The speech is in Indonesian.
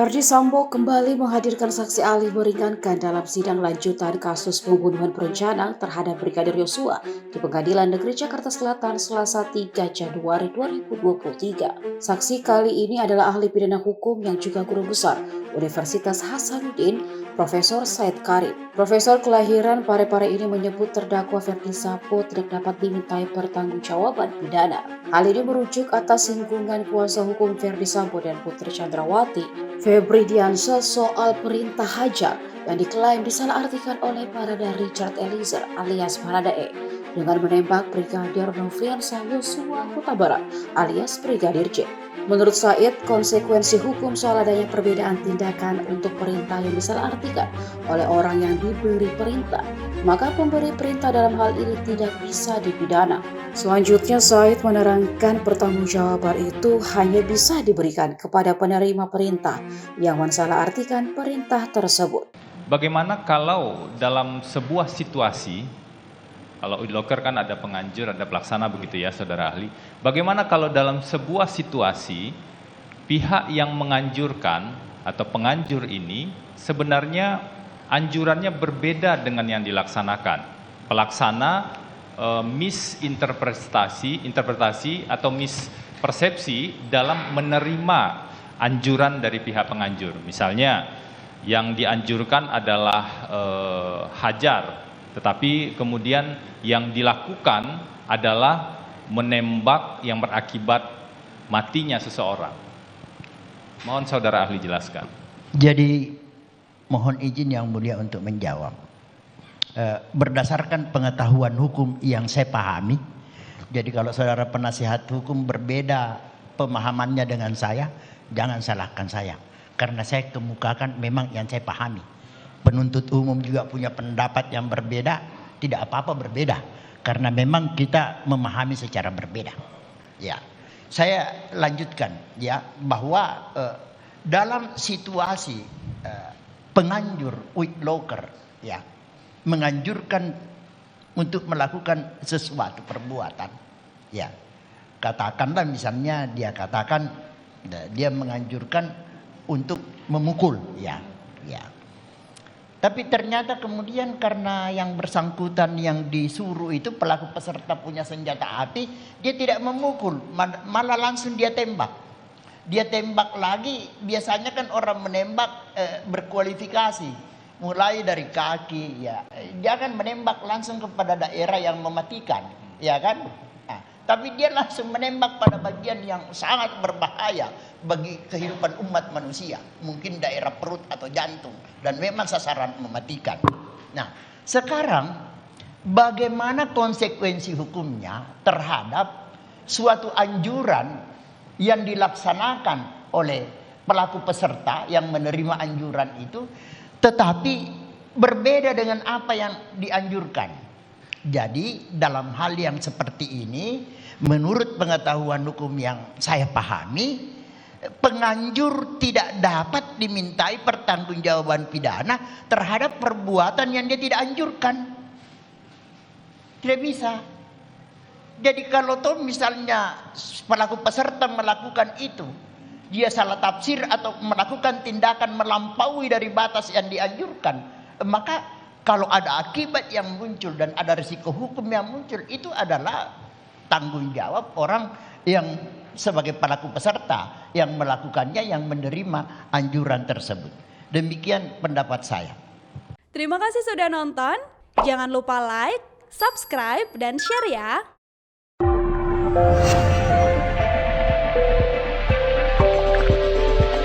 Verdi Sambo kembali menghadirkan saksi ahli meringankan dalam sidang lanjutan kasus pembunuhan berencana terhadap Brigadir Yosua di Pengadilan Negeri Jakarta Selatan Selasa 3 Januari 2023. Saksi kali ini adalah ahli pidana hukum yang juga guru besar Universitas Hasanuddin, Profesor Said Karim. Profesor kelahiran Parepare ini menyebut terdakwa Verdi Sambo tidak dapat dimintai pertanggungjawaban pidana. Hal ini merujuk atas singgungan kuasa hukum Verdi Sambo dan Putri Chandrawati, Febri Diansyah, soal perintah hajar yang diklaim disalahartikan oleh Barada Richard Eliezer alias Baradae dengan menembak Brigadir Nofriansah Yosua Huta Barat alias Brigadir J. Menurut Said, konsekuensi hukum soal adanya perbedaan tindakan untuk perintah yang disalahartikan oleh orang yang diberi perintah, maka pemberi perintah dalam hal ini tidak bisa dipidana. Selanjutnya, Said menerangkan pertanggungjawaban itu hanya bisa diberikan kepada penerima perintah yang mensalahartikan perintah tersebut. Bagaimana kalau dalam sebuah situasi, kalau loker kan ada penganjur, ada pelaksana begitu ya saudara ahli. Bagaimana kalau dalam sebuah situasi pihak yang menganjurkan atau penganjur ini sebenarnya anjurannya berbeda dengan yang dilaksanakan. Pelaksana interpretasi atau mispersepsi dalam menerima anjuran dari pihak penganjur. Misalnya yang dianjurkan adalah hajar, tetapi kemudian yang dilakukan adalah menembak yang berakibat matinya seseorang. Mohon saudara ahli jelaskan. Jadi mohon izin yang mulia untuk menjawab. Berdasarkan pengetahuan hukum yang saya pahami, jadi kalau saudara penasihat hukum berbeda pemahamannya dengan saya, jangan salahkan saya. Karena saya kemukakan memang yang saya pahami. Penuntut umum juga punya pendapat yang berbeda, tidak apa-apa berbeda. Karena memang kita memahami secara berbeda. Ya, saya lanjutkan ya bahwa dalam situasi penganjur witloker ya menganjurkan untuk melakukan sesuatu perbuatan, ya katakanlah misalnya dia katakan dia menganjurkan untuk memukul, ya. Tapi ternyata kemudian karena yang bersangkutan yang disuruh itu pelaku peserta punya senjata api, dia tidak memukul, malah langsung dia tembak. Dia tembak lagi, biasanya kan orang menembak berkualifikasi, mulai dari kaki, ya. Jangan menembak langsung kepada daerah yang mematikan, ya kan? Nah, tapi dia langsung menembak pada bagian yang sangat berbahaya bagi kehidupan umat manusia, mungkin daerah perut atau jantung, dan memang sasaran mematikan. Nah, sekarang bagaimana konsekuensi hukumnya terhadap suatu anjuran yang dilaksanakan oleh pelaku peserta yang menerima anjuran itu, tetapi berbeda dengan apa yang dianjurkan. Jadi dalam hal yang seperti ini, menurut pengetahuan hukum yang saya pahami, penganjur tidak dapat dimintai pertanggungjawaban pidana terhadap perbuatan yang dia tidak anjurkan. Tidak bisa. Jadi kalau toh misalnya pelaku peserta melakukan itu, dia salah tafsir atau melakukan tindakan melampaui dari batas yang dianjurkan, maka kalau ada akibat yang muncul dan ada risiko hukum yang muncul, itu adalah tanggung jawab orang yang sebagai pelaku peserta yang melakukannya, yang menerima anjuran tersebut. Demikian pendapat saya. Terima kasih sudah nonton. Jangan lupa like, subscribe, dan share ya.